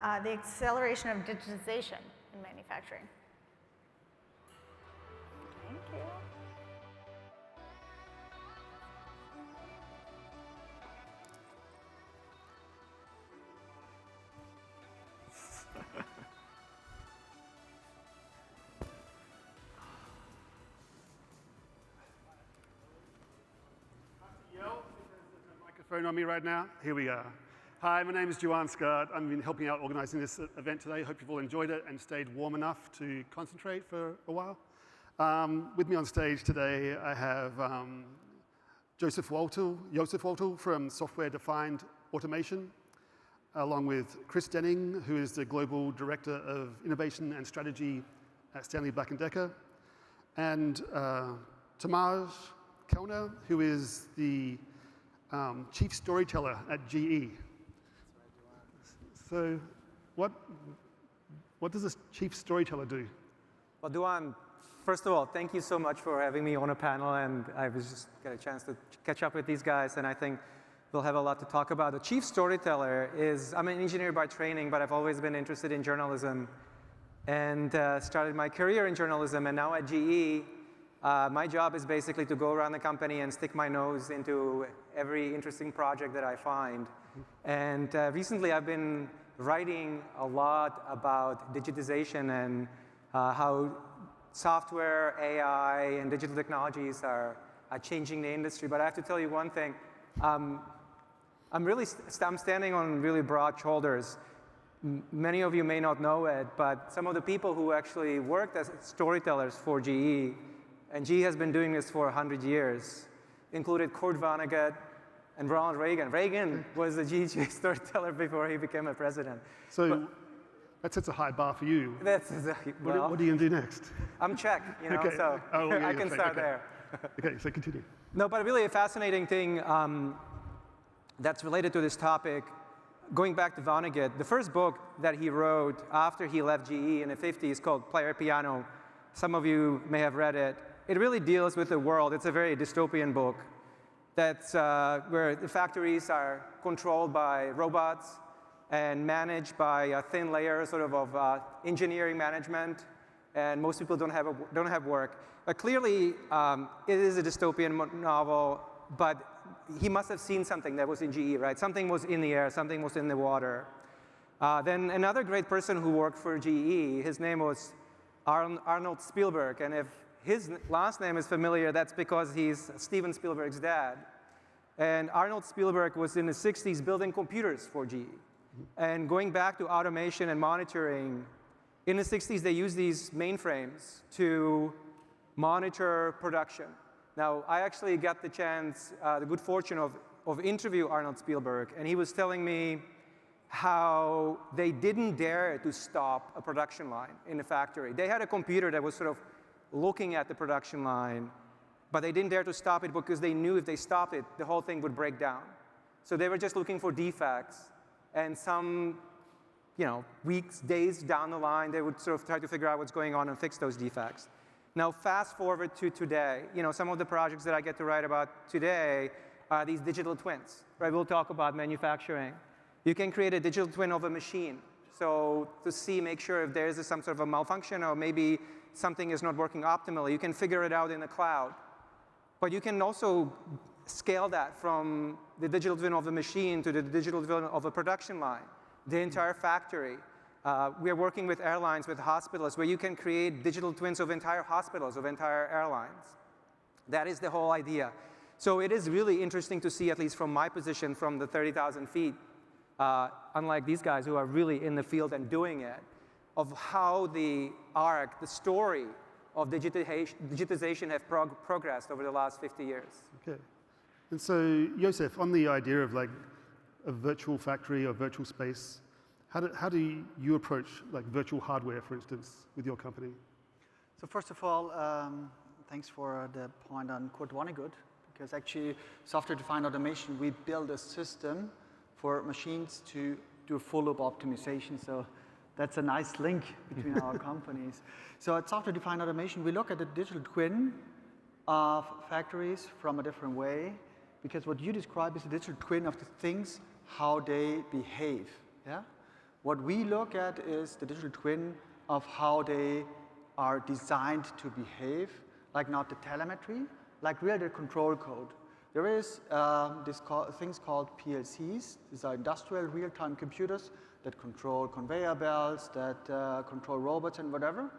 The acceleration of digitization in manufacturing. Thank you. Microphone on me right now. Here we are. Hi, my name is Duann. I've been helping out organizing this event today. Hope you've all enjoyed it and stayed warm enough to concentrate for a while. With me on stage today, I have Josef Waltl from Software Defined Automation, along with Chris Dennig, who is the Global Director of Innovation and Strategy at Stanley Black & Decker, and Tomas Kellner, who is the Chief Storyteller at GE. So what does this Chief Storyteller do? Well, Duann, first of all, thank you so much for having me on a panel, and I was just got a chance to catch up with these guys, and I think we'll have a lot to talk about. The Chief Storyteller is, I'm an engineer by training, but I've always been interested in journalism, and started my career in journalism, and now at GE, my job is basically to go around the company and stick my nose into every interesting project that I find. And recently I've been writing a lot about digitization and how software, AI, and digital technologies are changing the industry. But I have to tell you one thing. I'm standing on really broad shoulders. Many of you may not know it, but some of the people who actually worked as storytellers for GE, and GE has been doing this for 100 years, included Kurt Vonnegut and Ronald Reagan. Reagan was the GE chief storyteller before he became a president. So that sets a high bar for you. That's exactly. Well, what are you going to do next? I'm Czech, you know, okay. so yeah, I can start there. Okay, so continue. No, but really a fascinating thing that's related to this topic, going back to Vonnegut, the first book that he wrote after he left GE in the 50s called Player Piano. Some of you may have read it. It really deals with the world. It's a very dystopian book that's where the factories are controlled by robots and managed by a thin layer sort of engineering management, and most people don't have work. Clearly, it is a dystopian novel, but he must have seen something that was in GE, right? Something was in the air, something was in the water. Then another great person who worked for GE, his name was Arnold Spielberg, and if his last name is familiar, that's because he's Steven Spielberg's dad. And Arnold Spielberg was in the 60s building computers for GE. And going back to automation and monitoring, in the 60s they used these mainframes to monitor production. Now, I actually got the chance, the good fortune of interview Arnold Spielberg, and he was telling me how they didn't dare to stop a production line in the factory. They had a computer that was sort of looking at the production line, but they didn't dare to stop it because they knew if they stopped it, the whole thing would break down. So they were just looking for defects, and some, weeks, days down the line, they would sort of try to figure out what's going on and fix those defects. Now, fast forward to today. Some of the projects that I get to write about today are these digital twins, right? We'll talk about manufacturing. You can create a digital twin of a machine. So to make sure if there's some sort of a malfunction or maybe something is not working optimally, you can figure it out in the cloud. But you can also scale that from the digital twin of the machine to the digital twin of a production line, the entire factory. We are working with airlines, with hospitals, where you can create digital twins of entire hospitals, of entire airlines. That is the whole idea. So it is really interesting to see, at least from my position, from the 30,000 feet, unlike these guys who are really in the field and doing it, of how the arc, the story of digitization have progressed over the last 50 years. Okay. And so, Josef, on the idea of like a virtual factory or virtual space, how do you approach like virtual hardware, for instance, with your company? So first of all, thanks for the point on Kurt Vonnegut, because actually software-defined automation, we build a system for machines to do full loop optimization. So that's a nice link between our companies. So at software-defined automation, we look at the digital twin of factories from a different way, because what you describe is a digital twin of the things, how they behave. Yeah? What we look at is the digital twin of how they are designed to behave, like not the telemetry, like really the control code. There is things called PLCs. These are industrial real-time computers that control conveyor belts, that control robots and whatever.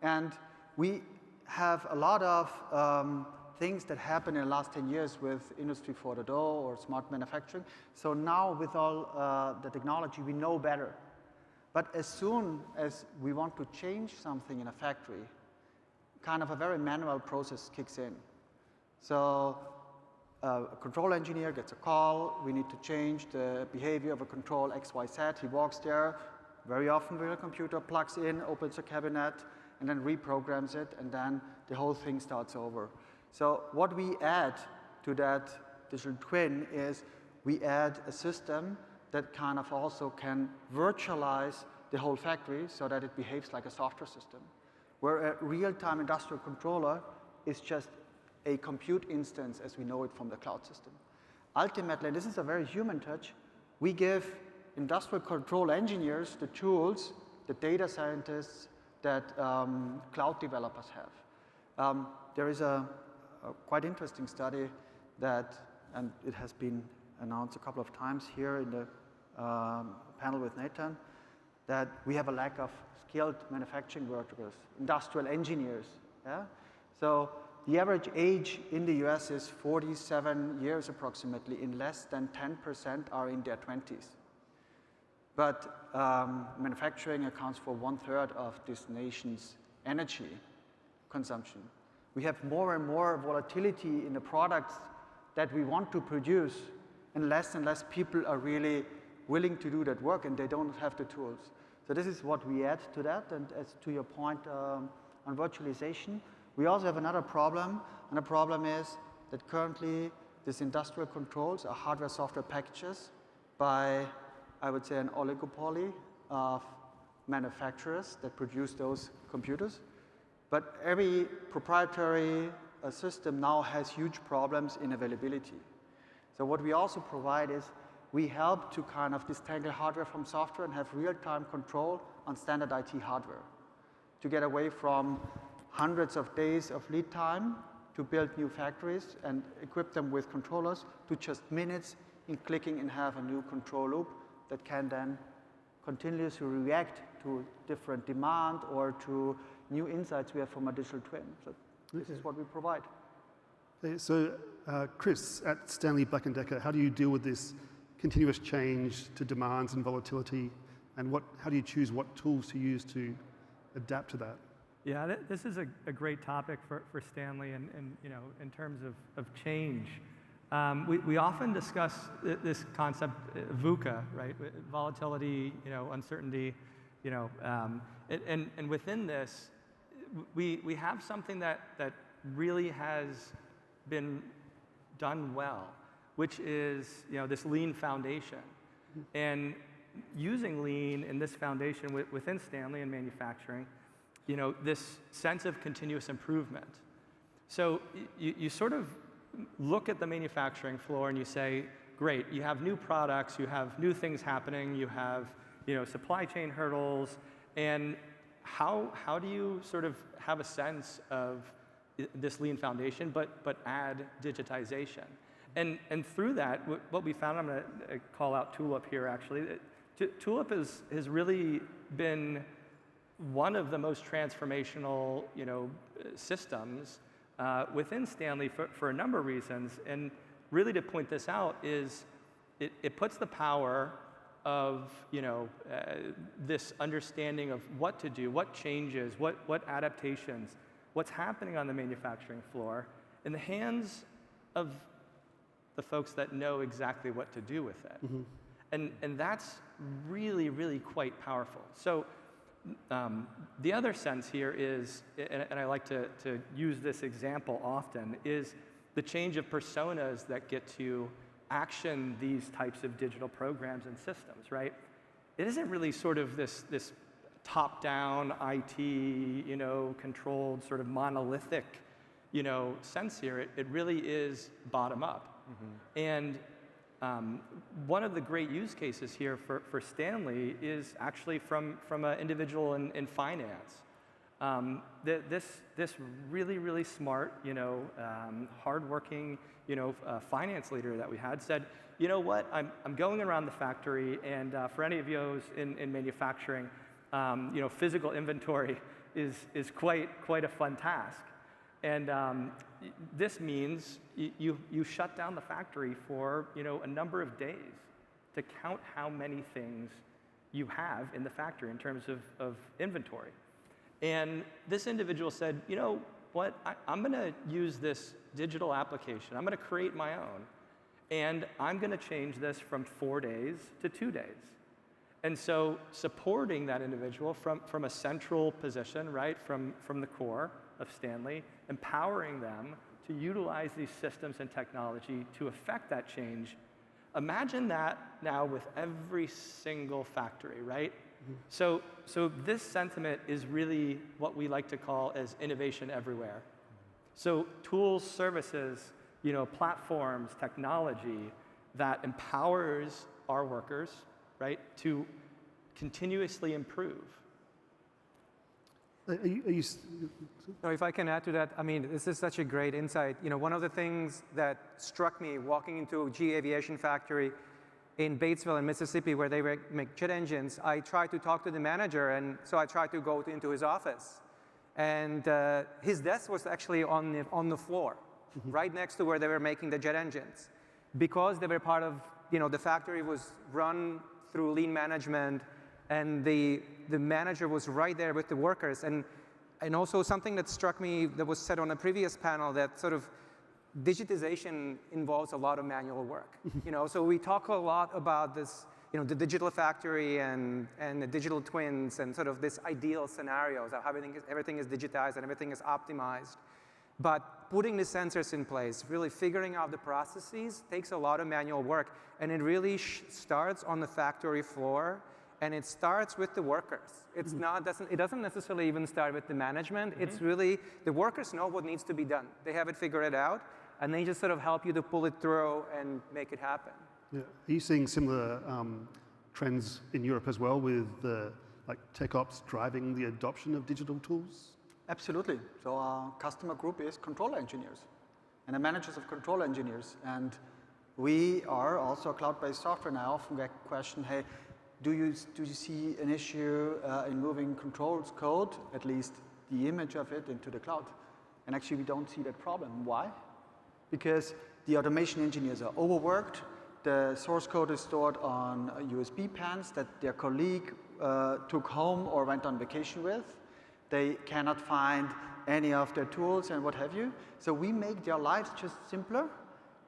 And we have a lot of things that happen in the last 10 years with Industry 4.0 or smart manufacturing. So now with all the technology, we know better. But as soon as we want to change something in a factory, kind of a very manual process kicks in. So a control engineer gets a call, we need to change the behavior of a control XYZ. He walks there, very often with a computer, plugs in, opens a cabinet, and then reprograms it, and then the whole thing starts over. So what we add to that digital twin is we add a system that kind of also can virtualize the whole factory so that it behaves like a software system, where a real-time industrial controller is just a compute instance as we know it from the cloud system. Ultimately, this is a very human touch, we give industrial control engineers the tools, the data scientists that cloud developers have. There is a quite interesting study that, and it has been announced a couple of times here in the panel with Nathan, that we have a lack of skilled manufacturing workers, industrial engineers. Yeah? So the average age in the US is 47 years approximately, and less than 10% are in their 20s. But manufacturing accounts for 1/3 of this nation's energy consumption. We have more and more volatility in the products that we want to produce, and less people are really willing to do that work, and they don't have the tools. So this is what we add to that, and as to your point on virtualization, we also have another problem, and the problem is that currently these industrial controls are hardware-software packages by, I would say, an oligopoly of manufacturers that produce those computers. But every proprietary system now has huge problems in availability. So what we also provide is we help to kind of disentangle hardware from software and have real-time control on standard IT hardware to get away from hundreds of days of lead time to build new factories and equip them with controllers to just minutes in clicking and have a new control loop that can then continuously react to different demand or to new insights we have from a digital twin. So this is what we provide. So Chris, at Stanley Black & Decker, how do you deal with this continuous change to demands and volatility, and how do you choose what tools to use to adapt to that? Yeah, this is a great topic for Stanley, and you know, in terms of change. We often discuss this concept, VUCA, right? Volatility, you know, uncertainty, you know, and within this, we have something that really has been done well, which is, you know, this lean foundation. And using lean in this foundation within Stanley and manufacturing, you know, this sense of continuous improvement. So you sort of look at the manufacturing floor and you say, great, you have new products, you have new things happening, you have, you know, supply chain hurdles, and how do you sort of have a sense of this lean foundation, but add digitization? And through that, what we found, I'm going to call out Tulip here actually. Tulip has really been one of the most transformational, you know, systems within Stanley for a number of reasons. And really to point this out is it puts the power of, you know, this understanding of what to do, what changes, what adaptations, what's happening on the manufacturing floor in the hands of the folks that know exactly what to do with it. Mm-hmm. And that's really, really quite powerful. So the other sense here is, and I like to use this example often, is the change of personas that get to action these types of digital programs and systems, right? It isn't really sort of this top-down IT, you know, controlled sort of monolithic, you know, sense here. It really is bottom-up. Mm-hmm. And One of the great use cases here for Stanley is actually from an individual in finance. This really smart, hardworking, finance leader that we had said, you know what, I'm going around the factory, and for any of you in manufacturing, physical inventory is quite a fun task. And this means you shut down the factory for a number of days to count how many things you have in the factory in terms of inventory. And this individual said, you know what, I'm going to use this digital application. I'm going to create my own. And I'm going to change this from 4 days to 2 days. And so supporting that individual from a central position, right, from the core of Stanley, empowering them to utilize these systems and technology to affect that change. Imagine that now with every single factory, right? So this sentiment is really what we like to call as innovation everywhere. So tools, services, platforms, technology that empowers our workers, right, to continuously improve. No, if I can add to that, I mean, this is such a great insight. One of the things that struck me walking into a GE Aviation factory in Batesville in Mississippi, where they make jet engines, I tried to talk to the manager, and so I tried to go into his office. And his desk was actually on the floor, right next to where they were making the jet engines. Because they were part of, the factory was run through lean management, and the manager was right there with the workers. And also something that struck me that was said on a previous panel, that sort of digitization involves a lot of manual work. So we talk a lot about this, the digital factory and the digital twins and sort of this ideal scenarios of how everything is digitized and everything is optimized. But putting the sensors in place, really figuring out the processes, takes a lot of manual work. And it really starts on the factory floor, and it starts with the workers. It doesn't necessarily even start with the management. It's really, the workers know what needs to be done. They have it figured out, and they just sort of help you to pull it through and make it happen. Yeah. Are you seeing similar trends in Europe as well, with like tech ops driving the adoption of digital tools? Absolutely. So our customer group is control engineers and the managers of control engineers. And we are also a cloud-based software, and I often get the question, hey, do you see an issue in moving controls code, at least the image of it, into the cloud? And actually, we don't see that problem. Why? Because the automation engineers are overworked. The source code is stored on USB pens that their colleague took home or went on vacation with. They cannot find any of their tools and what have you. So we make their lives just simpler.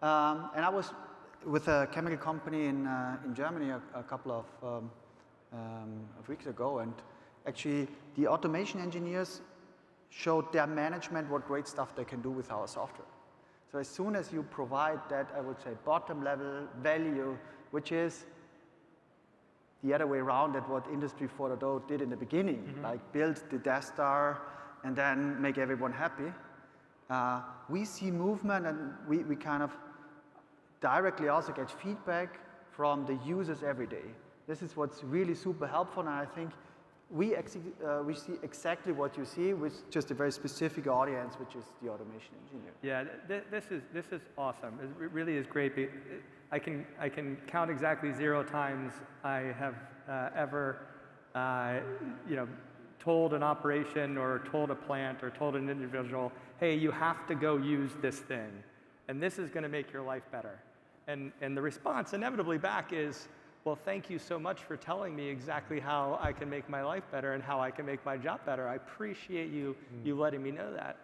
And I was with a chemical company in Germany a couple of weeks ago, and actually the automation engineers showed their management what great stuff they can do with our software. So as soon as you provide that, I would say, bottom level value, which is the other way around at what Industry 4.0 did in the beginning, like build the Death Star and then make everyone happy. We see movement, and we kind of directly also get feedback from the users every day. This is what's really super helpful, and I think we see exactly what you see with just a very specific audience, which is the automation engineer. Yeah, this is awesome. It really is great. I can count exactly 0 times I have ever told an operation or told a plant or told an individual, hey, you have to go use this thing, and this is going to make your life better. And the response inevitably back is, well, thank you so much for telling me exactly how I can make my life better and how I can make my job better. I appreciate you letting me know that.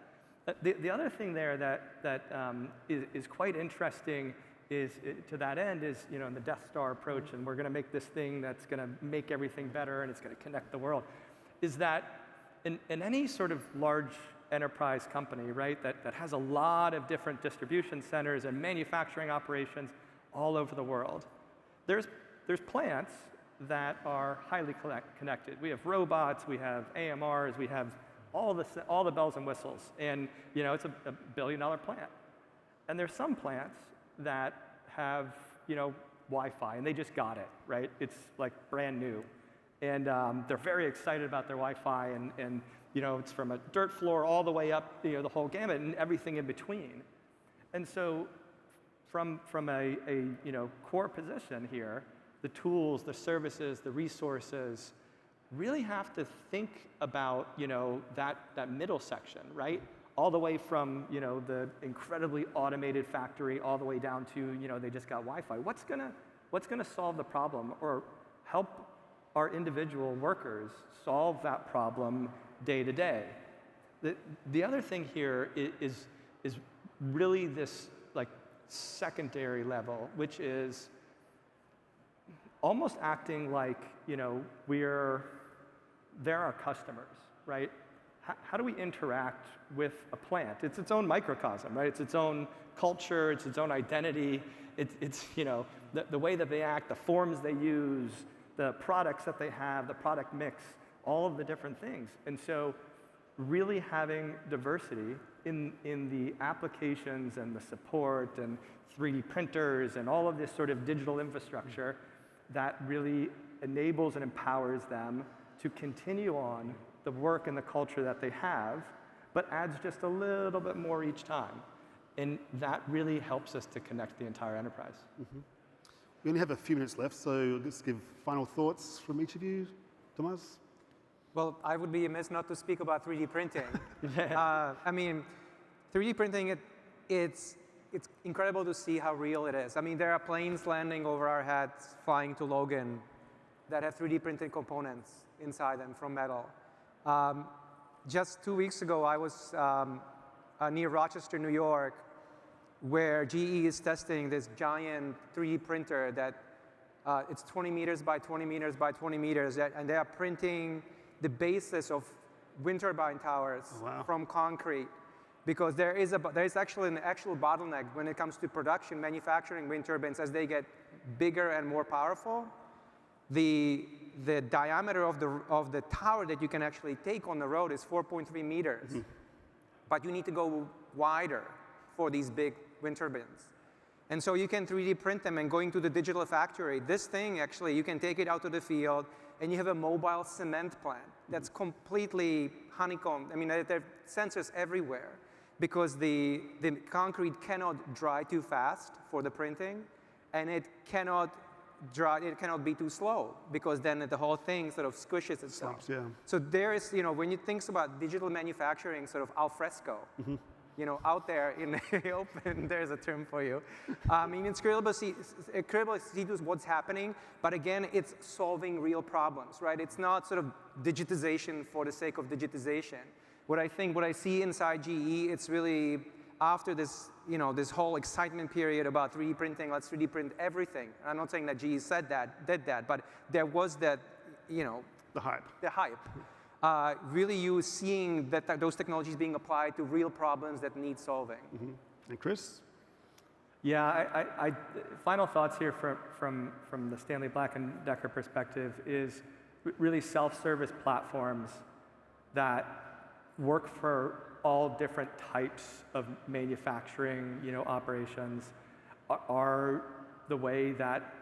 The other thing there that is quite interesting is, to that end, is in the Death Star approach, and we're going to make this thing that's going to make everything better and it's going to connect the world, is that in any sort of large enterprise company, right, that has a lot of different distribution centers and manufacturing operations all over the world, there's plants that are highly connected. We have robots, we have AMRs, we have all the bells and whistles, and it's a $1 billion plant. And there's some plants that have Wi-Fi, and they just got it, right? It's like brand new. And they're very excited about their Wi-Fi, and it's from a dirt floor all the way up, the whole gamut, and everything in between. And so from a core position here, the tools, the services, the resources really have to think about that middle section, right? All the way from the incredibly automated factory all the way down to they just got Wi-Fi. What's gonna solve the problem or help our individual workers solve that problem day to day? The other thing here is really this like secondary level, which is almost acting like they're our customers, right? How do we interact with a plant? It's its own microcosm, right? It's its own culture, it's its own identity. It's the way that they act, the forms they use, the products that they have, the product mix, all of the different things. And so really having diversity in the applications and the support and 3D printers and all of this sort of digital infrastructure that really enables and empowers them to continue on the work and the culture that they have, but adds just a little bit more each time. And that really helps us to connect the entire enterprise. Mm-hmm. We only have a few minutes left, so let's give final thoughts from each of you. Tomas? Well, I would be amiss not to speak about 3D printing. I mean, 3D printing, it's incredible to see how real it is. I mean, there are planes landing over our heads, flying to Logan, that have 3D printed components inside them from metal. Just 2 weeks ago, I was near Rochester, New York, where GE is testing this giant 3D printer that it's 20 meters by 20 meters by 20 meters, and they are printing the basis of wind turbine towers from concrete, because there is actually an actual bottleneck when it comes to production, manufacturing wind turbines. As they get bigger and more powerful, the diameter of the tower that you can actually take on the road is 4.3 meters. Mm-hmm. But you need to go wider for these big wind turbines. And so you can 3D print them, and going to the digital factory, this thing actually, you can take it out to the field, and you have a mobile cement plant that's completely honeycombed. I mean, there are sensors everywhere, because the concrete cannot dry too fast for the printing, and it cannot be too slow, because then the whole thing sort of squishes itself. Yeah. So there is, when you think about digital manufacturing, sort of al fresco, mm-hmm. Out there in the open, there's a term for you. I mean, it's incredible to see what's happening, but again, it's solving real problems, right? It's not sort of digitization for the sake of digitization. What I see inside GE, it's really after this, this whole excitement period about 3D printing, let's 3D print everything. I'm not saying that GE did that, but there was that, the hype. The hype. Really you seeing those technologies being applied to real problems that need solving. Mm-hmm. And Chris? Yeah, final thoughts here from the Stanley Black & Decker perspective is really self-service platforms that work for all different types of manufacturing, operations are the way that,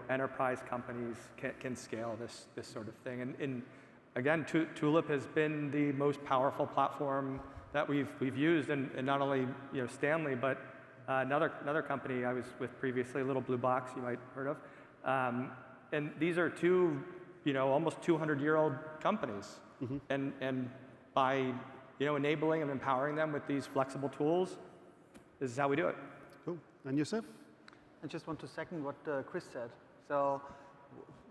enterprise companies can scale this sort of thing. And again, Tulip has been the most powerful platform that we've used, and not only Stanley, but another company I was with previously, Little Blue Box, you might have heard of. And these are two, almost 200-year-old companies. Mm-hmm. And by enabling and empowering them with these flexible tools, this is how we do it. Cool. And Josef? I just want to second what Chris said. So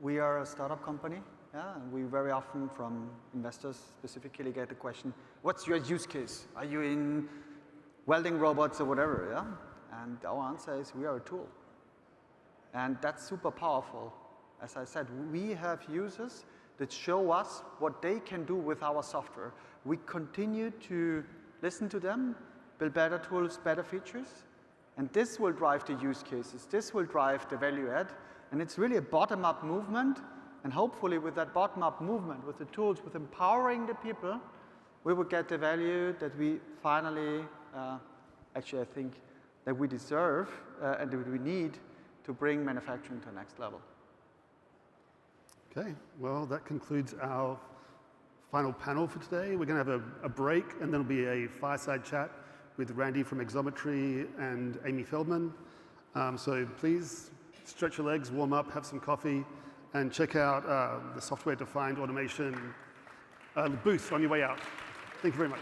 we are a startup company. Yeah, and we very often from investors specifically get the question, what's your use case? Are you in welding robots or whatever? Yeah? And our answer is we are a tool. And that's super powerful. As I said, we have users that show us what they can do with our software. We continue to listen to them, build better tools, better features, and this will drive the use cases. This will drive the value add, and it's really a bottom-up movement. And hopefully with that bottom-up movement, with the tools, with empowering the people, we will get the value that we finally, actually I think that we deserve and that we need to bring manufacturing to the next level. Okay, well, that concludes our final panel for today. We're going to have a break, and then there'll be a fireside chat with Randy from Exometry and Amy Feldman. So please stretch your legs, warm up, have some coffee, and check out the software-defined automation booth on your way out. Thank you very much.